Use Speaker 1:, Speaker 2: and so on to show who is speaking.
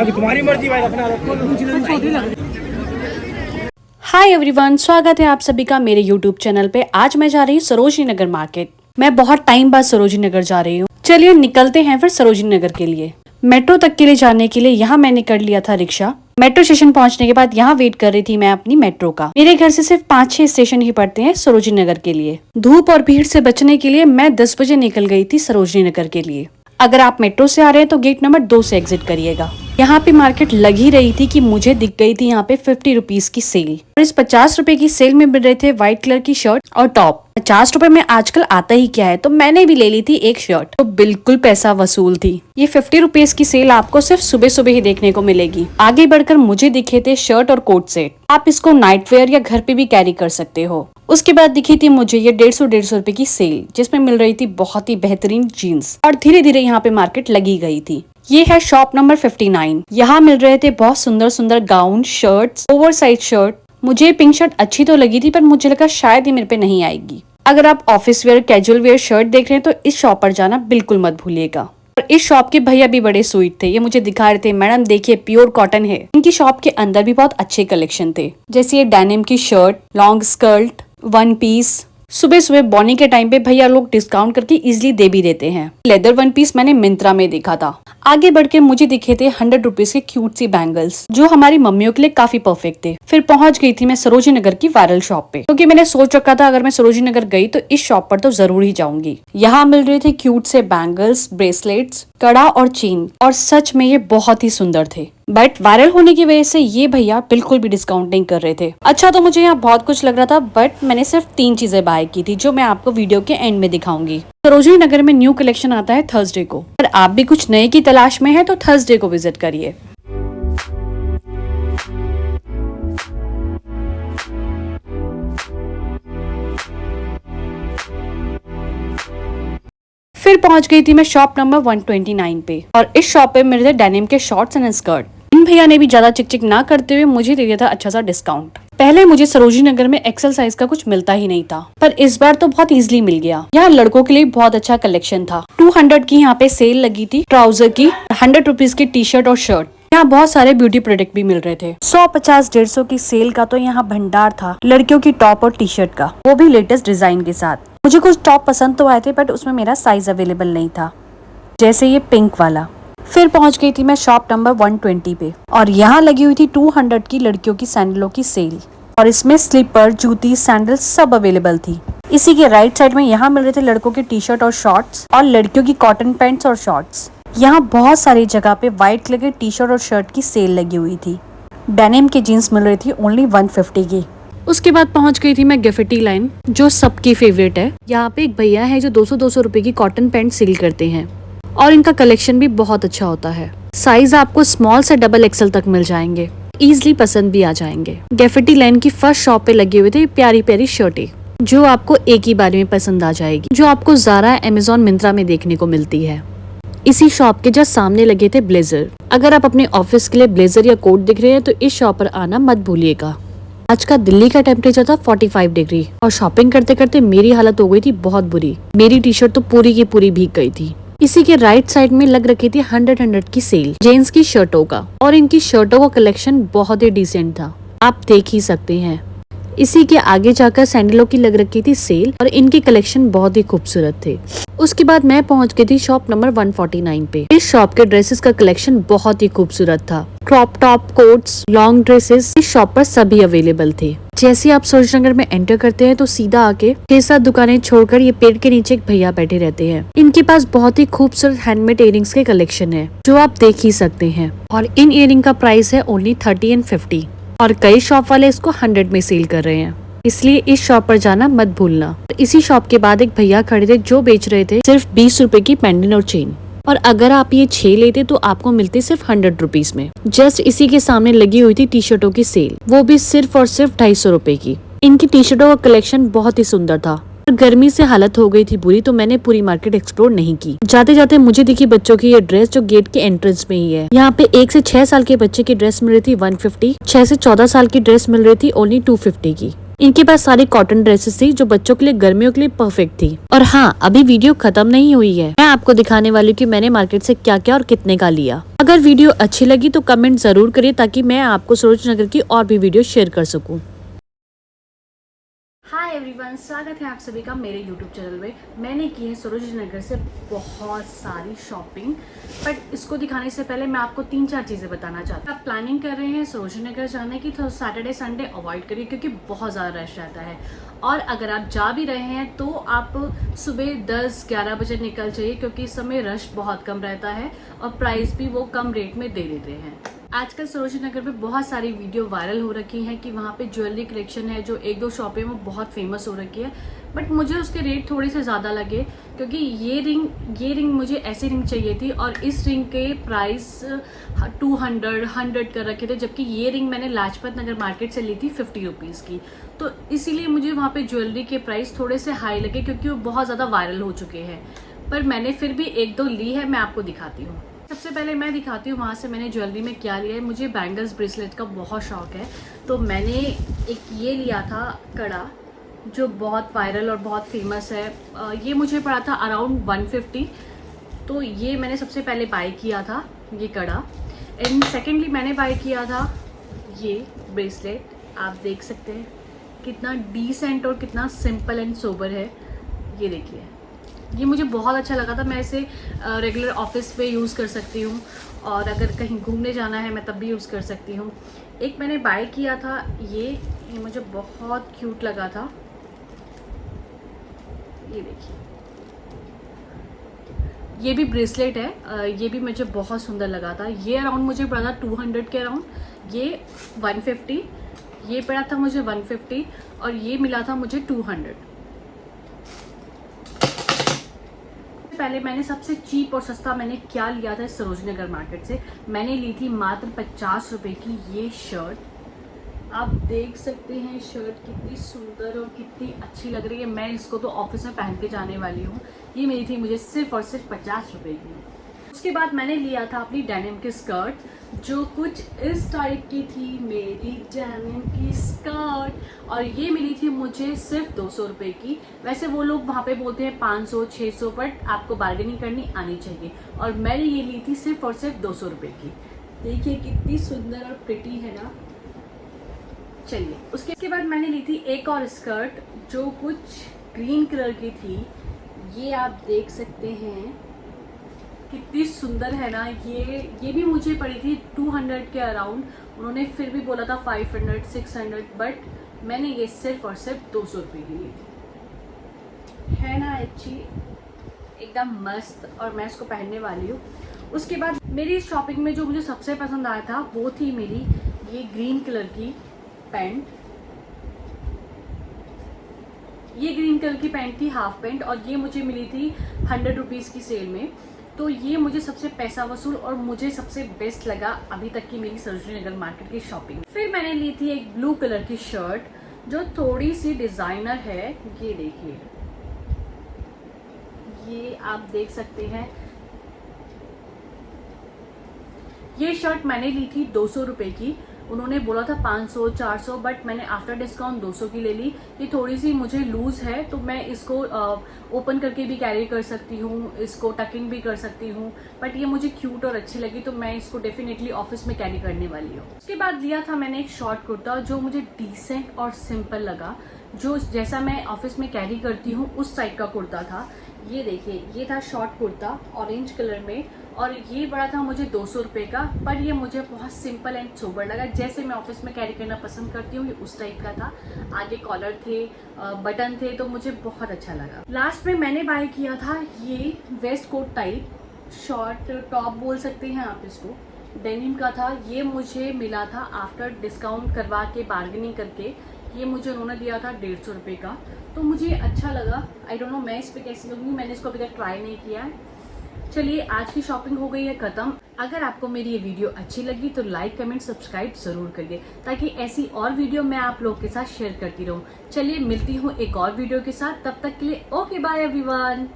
Speaker 1: बाकी तुम्हारी मर्जी भाई, अपना
Speaker 2: हाय एवरीवन, स्वागत है आप सभी का मेरे यूट्यूब चैनल पे। आज मैं जा रही हूँ सरोजनी नगर मार्केट। मैं बहुत टाइम बाद सरोजनी नगर जा रही हूँ। चलिए निकलते हैं फिर सरोजनी नगर के लिए। मेट्रो तक के लिए जाने के लिए यहाँ मैंने कर लिया था रिक्शा। मेट्रो स्टेशन पहुंचने के बाद यहाँ वेट कर रही थी मैं अपनी मेट्रो का। मेरे घर से सिर्फ 5-6 स्टेशन ही पड़ते हैं सरोजनी नगर के लिए। धूप और भीड़ से बचने के लिए मैं 10 बजे निकल गई थी सरोजनी नगर के लिए। अगर आप मेट्रो से आ रहे हैं तो गेट नंबर 2 से एग्जिट करिएगा। यहाँ पे मार्केट लग ही रही थी कि मुझे दिख गई थी यहाँ पे 50 रुपीज की सेल, और इस 50 रुपए की सेल में मिल रहे थे व्हाइट कलर की शर्ट और टॉप। 50 रुपए में आजकल आता ही क्या है, तो मैंने भी ले ली थी एक शर्ट, तो बिल्कुल पैसा वसूल थी। ये 50 रुपीज की सेल आपको सिर्फ सुबह सुबह ही देखने को मिलेगी। आगे बढ़कर मुझे दिखे थे शर्ट और कोट सेट। आप इसको नाइट वेयर या घर पे भी कैरी कर सकते हो। उसके बाद दिखी थी मुझे ये 150 रुपए की सेल, जिसमें मिल रही थी बहुत ही बेहतरीन जीन्स, और धीरे धीरे यहाँ पे मार्केट लगी गई थी। ये है शॉप नंबर 59। यहाँ मिल रहे थे बहुत सुंदर सुंदर gown, shirts, over size shirt. मुझे पिंक शर्ट अच्छी तो लगी थी, पर मुझे लगा शायद ये मेरे पे नहीं आएगी। अगर आप office where, casual wear shirt देख रहे हैं तो इस शॉप पर जाना बिल्कुल मत भूलिएगा। और इस शॉप के भैया भी बड़े स्वीट थे। ये मुझे दिखा रहे थे, मैडम देखिए प्योर कॉटन है। इनकी शॉप के अंदर भी बहुत अच्छे कलेक्शन थे, जैसे ये डेनिम की shirt, long skirt, one piece. सुबह सुबह बॉनी के टाइम पे भैया लोग डिस्काउंट करके इजिली दे भी देते हैं। लेदर वन पीस मैंने मिंत्रा में देखा था। आगे बढ़ के मुझे दिखे थे 100 रुपीज के क्यूट सी बैंगल्स, जो हमारी मम्मियों के लिए काफी परफेक्ट थे। फिर पहुंच गई थी मैं सरोजनी नगर की वायरल शॉप पे, क्योंकि मैंने सोच रखा था अगर मैं सरोजनी नगर गई तो इस शॉप पर तो जरूर ही जाऊंगी। यहाँ मिल रहे थे क्यूट से बैंगल्स, ब्रेसलेट्स, कड़ा और चेन, और सच में ये बहुत ही सुंदर थे। बट वायरल होने की वजह से ये भैया बिल्कुल भी डिस्काउंट नहीं कर रहे थे। अच्छा तो मुझे यहाँ बहुत कुछ लग रहा था, बट मैंने सिर्फ 3 चीजें बाय की थी, जो मैं आपको वीडियो के एंड में दिखाऊंगी। सरोजनी नगर में न्यू कलेक्शन आता है थर्सडे को। अगर आप भी कुछ नए की तलाश में है तो थर्सडे को विजिट करिए। फिर पहुंच गई थी मैं शॉप नंबर 129 पे, और इस शॉप पे मिले थे डेनिम के शॉर्ट्स एंड स्कर्ट। इन भैया ने भी ज्यादा चिक चिक ना करते हुए मुझे दे दिया था अच्छा सा डिस्काउंट। पहले मुझे सरोजनी नगर में एक्सेल साइज का कुछ मिलता ही नहीं था, पर इस बार तो बहुत इजीली मिल गया। यहाँ लड़कों के लिए बहुत अच्छा कलेक्शन था। 200 की यहाँ पे सेल लगी थी ट्राउजर की, 100 रुपीज की टी शर्ट और शर्ट। यहाँ बहुत सारे ब्यूटी प्रोडक्ट भी मिल रहे थे। 100-50-150 की सेल का तो यहाँ भंडार था लड़कियों की टॉप और टी शर्ट का, वो भी लेटेस्ट डिजाइन के साथ। मुझे कुछ टॉप पसंद तो आए थे, बट उसमें मेरा साइज अवेलेबल नहीं था, जैसे ये पिंक वाला। फिर पहुंच गई थी मैं शॉप नंबर 120 पे, और यहाँ लगी हुई थी 200 की लड़कियों की सैंडलों की सेल, और इसमें स्लीपर, जूती, सैंडल सब अवेलेबल थी। इसी के राइट साइड में यहाँ मिल रहे थे लड़कों के टी शर्ट और शॉर्ट्स, और लड़कियों की कॉटन पैंट्स और शॉर्ट्स। यहाँ बहुत सारी जगह पे व्हाइट कलर के टी शर्ट और शर्ट की सेल लगी हुई थी। डेनिम की जीन्स मिल रही थी ओनली 150 की। उसके बाद पहुंच गई थी मैं गिफ्टी लाइन, जो सबकी फेवरेट है। यहाँ पे एक भैया है जो 200-200 रुपए की कॉटन पैंट सेल करते हैं, और इनका कलेक्शन भी बहुत अच्छा होता है। साइज आपको स्मॉल से डबल एक्सल तक मिल जाएंगे, इजिली पसंद भी आ जाएंगे। गिफ्टी लाइन की फर्स्ट शॉप पे लगे हुए थे प्यारी प्यारी शर्टें, जो आपको एक ही बार में पसंद आ जाएगी, जो आपको ज़ारा, अमेज़न, मिंत्रा में देखने को मिलती है। इसी शॉप के जस्ट सामने लगे थे ब्लेजर। अगर आप अपने ऑफिस के लिए ब्लेजर या कोट दिख रहे हैं तो इस शॉप पर आना मत भूलिएगा। आज का दिल्ली का टेम्परेचर था 45 डिग्री, और शॉपिंग करते करते मेरी हालत हो गई थी बहुत बुरी। मेरी टी शर्ट तो पूरी की पूरी भीग गई थी। इसी के राइट साइड में लग रखी थी 100 की सेल जेंट्स की शर्टों का, और इनकी शर्टों का कलेक्शन बहुत ही डिसेंट था, आप देख ही सकते हैं। इसी के आगे जाकर सैंडलों की लग रखी थी सेल, और इनके कलेक्शन बहुत ही खूबसूरत थे। उसके बाद मैं पहुंच गई थी शॉप नंबर 149 पे। इस शॉप के ड्रेसेस का कलेक्शन बहुत ही खूबसूरत था। Crop top, quotes, long dresses इस शॉप पर सभी अवेलेबल थे। जैसे आप सरोजनी नगर में एंटर करते हैं तो सीधा आके 6-7 दुकानें छोड़कर ये पेड़ के नीचे एक भैया बैठे रहते हैं। इनके पास बहुत ही खूबसूरत हैंडमेड इयरिंग्स के कलेक्शन है, जो आप देख ही सकते हैं, और इन इयरिंग का प्राइस है ओनली 30 and 50, और कई शॉप वाले इसको 100 में सेल कर रहे हैं, इसलिए इस शॉप पर जाना मत भूलना। इसी शॉप के बाद एक भैया खड़े थे जो बेच रहे थे सिर्फ 20 रुपए की पेंडेंट और चेन, और अगर आप ये 6 लेते तो आपको मिलते सिर्फ 100 रुपीज में। जस्ट इसी के सामने लगी हुई थी टी शर्टों की सेल, वो भी सिर्फ और सिर्फ 250 रुपए की। इनकी टी शर्टों का कलेक्शन बहुत ही सुंदर था। गर्मी से हालत हो गई थी बुरी, तो मैंने पूरी मार्केट एक्सप्लोर नहीं की। जाते जाते मुझे दिखी बच्चों की ये ड्रेस, जो गेट के एंट्रेंस में ही है। यहाँ पे 1 से 6 साल के बच्चे की ड्रेस मिल रही थी 150, 6 से 14 साल की ड्रेस मिल रही थी ओनली 250 की। इनके पास सारी कॉटन ड्रेसेस थी जो बच्चों के लिए गर्मियों के लिए परफेक्ट थी। और हाँ, अभी वीडियो खत्म नहीं हुई है, मैं आपको दिखाने वाली हूँ कि मैंने मार्केट से क्या क्या और कितने का लिया। अगर वीडियो अच्छी लगी तो कमेंट जरूर करिए ताकि मैं आपको सरोज नगर की और भी वीडियो शेयर कर सकूँ। हाय एवरीवन, स्वागत है आप सभी का मेरे यूट्यूब चैनल में। मैंने की है सरोजिनी नगर से बहुत सारी शॉपिंग, बट इसको दिखाने से पहले मैं आपको 3-4 चीज़ें बताना चाहती हूँ। आप प्लानिंग कर रहे हैं सरोजिनी नगर जाने की तो सैटरडे संडे अवॉइड करिए क्योंकि बहुत ज़्यादा रश रहता है। और अगर आप जा भी रहे हैं तो आप सुबह 10-11 बजे निकल जाइए क्योंकि इस समय रश बहुत कम रहता है और प्राइस भी वो कम रेट में दे देते हैं। आजकल सरोजिनी नगर पे बहुत सारी वीडियो वायरल हो रखी हैं कि वहाँ पे ज्वेलरी कलेक्शन है जो 1-2 शॉपें में बहुत फेमस हो रखी है, बट मुझे उसके रेट थोड़े से ज़्यादा लगे क्योंकि ये रिंग मुझे ऐसी रिंग चाहिए थी और इस रिंग के प्राइस 200 कर रखे थे, जबकि ये रिंग मैंने लाजपत नगर मार्केट से ली थी 50 रुपीज़ की। तो इसीलिए मुझे वहाँ पे ज्वेलरी के प्राइस थोड़े से हाई लगे क्योंकि वो बहुत ज़्यादा वायरल हो चुके हैं, पर मैंने फिर भी 1-2 ली है, मैं आपको दिखाती हूँ। सबसे पहले मैं दिखाती हूँ वहाँ से मैंने ज्वेलरी में क्या लिया है। मुझे बैंगल्स ब्रेसलेट का बहुत शौक है, तो मैंने एक ये लिया था कड़ा जो बहुत वायरल और बहुत फेमस है। ये मुझे पड़ा था अराउंड 150, तो ये मैंने सबसे पहले बाय किया था ये कड़ा। एंड सेकेंडली मैंने बाय किया था ये ब्रेसलेट। आप देख सकते हैं कितना डिसेंट और कितना सिंपल एंड सोबर है। ये देखिए, ये मुझे बहुत अच्छा लगा था। मैं इसे रेगुलर ऑफिस पे यूज़ कर सकती हूँ और अगर कहीं घूमने जाना है मैं तब भी यूज़ कर सकती हूँ। एक मैंने बाय किया था ये मुझे बहुत क्यूट लगा था। ये देखिए, ये भी ब्रेसलेट है, ये भी मुझे बहुत सुंदर लगा था। ये अराउंड मुझे पड़ा था 200 के अराउंड, ये 150, ये पड़ा था मुझे 150 और ये मिला था मुझे 200। पहले मैंने सबसे चीप और सस्ता मैंने क्या लिया था सरोजिनी नगर मार्केट से, मैंने ली थी मात्र 50 रुपये की ये शर्ट। आप देख सकते हैं शर्ट कितनी सुंदर और कितनी अच्छी लग रही है। मैं इसको तो ऑफिस में पहन के जाने वाली हूँ। ये मिली थी मुझे सिर्फ और सिर्फ 50 रुपये की। उसके बाद मैंने लिया था अपनी डेनिम की स्कर्ट जो कुछ इस टाइप की थी, मेरी डेनिम की स्कर्ट, और ये मिली थी मुझे सिर्फ 200 रुपये की। वैसे वो लोग वहाँ पे बोलते हैं 500-600, बट आपको बार्गेनिंग करनी आनी चाहिए, और मैंने ये ली थी सिर्फ और सिर्फ 200 रुपये की। देखिए कितनी सुंदर और प्रिटी है ना। चलिए, उसके बाद मैंने ली थी एक और स्कर्ट जो कुछ ग्रीन कलर की थी। ये आप देख सकते हैं कितनी सुंदर है ना। ये भी मुझे पड़ी थी 200 के अराउंड। उन्होंने फिर भी बोला था 500-600, बट मैंने ये सिर्फ और सिर्फ 200 रुपये की ली थी। है ना अच्छी, एकदम मस्त, और मैं इसको पहनने वाली हूँ। उसके बाद मेरी शॉपिंग में जो मुझे सबसे पसंद आया था वो थी मेरी ये ग्रीन कलर की पैंट। ये ग्रीन कलर की पैंट थी हाफ पैंट, और ये मुझे मिली थी 100 रुपीज़ की सेल में। तो ये मुझे सबसे पैसा वसूल और मुझे सबसे बेस्ट लगा अभी तक की मेरी सरोजिनी नगर मार्केट की शॉपिंग। फिर मैंने ली थी एक ब्लू कलर की शर्ट जो थोड़ी सी डिजाइनर है। ये देखिए, ये आप देख सकते हैं। ये शर्ट मैंने ली थी 200 रुपये की। उन्होंने बोला था 500-400, बट मैंने आफ्टर डिस्काउंट 200 की ले ली। ये थोड़ी सी मुझे लूज है तो मैं इसको ओपन करके भी कैरी कर सकती हूँ, इसको टकिंग भी कर सकती हूँ, बट ये मुझे क्यूट और अच्छी लगी तो मैं इसको डेफिनेटली ऑफिस में कैरी करने वाली हूँ। उसके बाद लिया था मैंने एक शॉर्ट कुर्ता जो मुझे डिसेंट और सिंपल लगा, जो जैसा मैं ऑफिस में कैरी करती हूँ उस टाइप का कुर्ता था। ये देखिए, ये था शॉर्ट कुर्ता ऑरेंज कलर में, और ये बड़ा था मुझे 200 रुपये का, पर ये मुझे बहुत सिंपल एंड सोबर लगा। जैसे मैं ऑफिस में कैरी करना पसंद करती हूँ ये उस टाइप का था। आगे कॉलर थे, बटन थे, तो मुझे बहुत अच्छा लगा। लास्ट में मैंने बाय किया था ये waistcoat type short top बोल सकते हैं आप इसको, डेनिम का था। ये मुझे मिला था आफ्टर डिस्काउंट करवा के, बार्गेनिंग करके। ये मुझे उन्होंने दिया था 150 रुपये का, तो मुझे अच्छा लगा। आई डोंट नो मैं इस पर कैसी लूँगी, मैंने इसको अभी तक ट्राई नहीं किया है। चलिए, आज की शॉपिंग हो गई है खत्म। अगर आपको मेरी ये वीडियो अच्छी लगी तो लाइक कमेंट सब्सक्राइब जरूर करिए ताकि ऐसी और वीडियो मैं आप लोग के साथ शेयर करती रहूं। चलिए, मिलती हूँ एक और वीडियो के साथ, तब तक के लिए ओके बाय एवरीवन।